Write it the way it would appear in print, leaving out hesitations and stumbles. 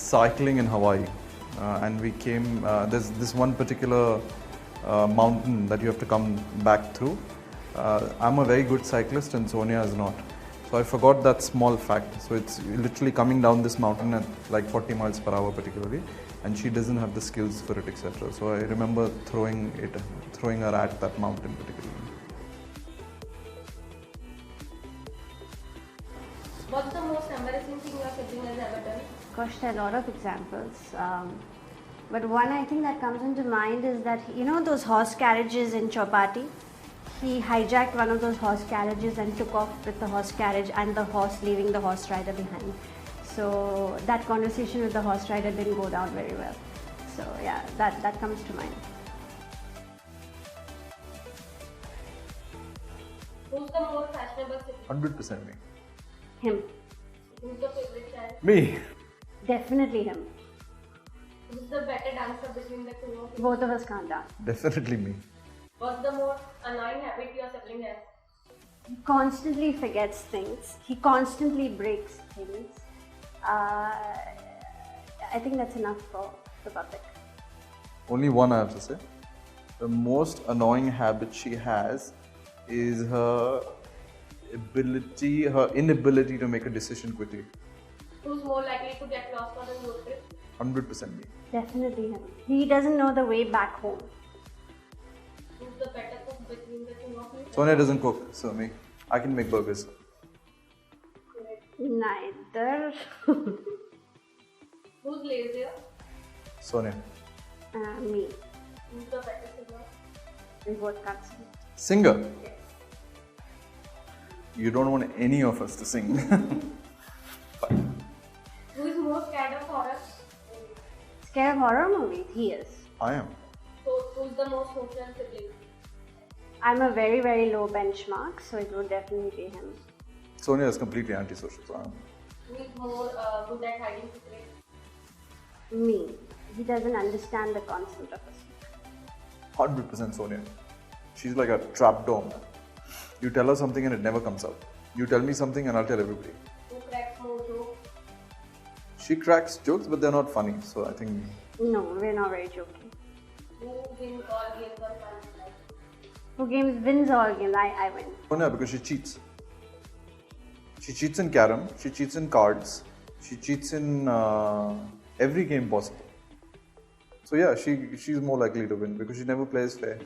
cycling in Hawaii, and we came. There's this one particular mountain that you have to come back through. I'm a very good cyclist, and Sonya is not. So I forgot that small fact. So it's literally coming down this mountain at like 40 miles per hour, particularly, and she doesn't have the skills for it, etc. So I remember throwing her at that mountain, particularly. What's the most embarrassing thing your sibling has ever done? Gosh, there are a lot of examples. But one I think that comes into mind is that, you know those horse carriages in Chowpatty? He hijacked one of those horse carriages and took off with the horse carriage and the horse, leaving the horse rider behind. So that conversation with the horse rider didn't go down very well. So yeah, that comes to mind. Who's the most fashionable sibling? 100% me. Him. Who's the favorite child? Me. Definitely him. Who's the better dancer between the two of you? Both of us can't dance. Definitely me. What's the most annoying habit your sibling has? He constantly forgets things. He constantly breaks things. I think that's enough for the public. Only one I have to say. The most annoying habit she has is her inability to make a decision quickly. Who's more likely to get lost on a road trip? 100% me. Definitely him. He doesn't know the way back home. Who's the better cook between the two of you? Sonya doesn't cook, so me. I can make burgers. Neither. Who's lazier? Sonya. Me. Who's the better singer? We both can't sing. Singer. Yes. You don't want any of us to sing. Fine. Who is more scared of horror? Scared of horror movies? He is. I am. So who's the most social sibling? I'm a very, very low benchmark, so it would definitely be him. Sonya is completely antisocial, so I am. Who is more good at hiding secrets? Me. He doesn't understand the concept of a secret. 100% Sonya. She's like a trapdoor, man. You tell her something and it never comes out. You tell me something and I'll tell everybody. Who cracks more jokes? She cracks jokes, but they're not funny, so I think... No, we're not very joking. Who wins all games of fun? Who wins all games? I win. Sonya, because she cheats. She cheats in carom, she cheats in cards, she cheats in every game possible. So yeah, she's more likely to win because she never plays fair.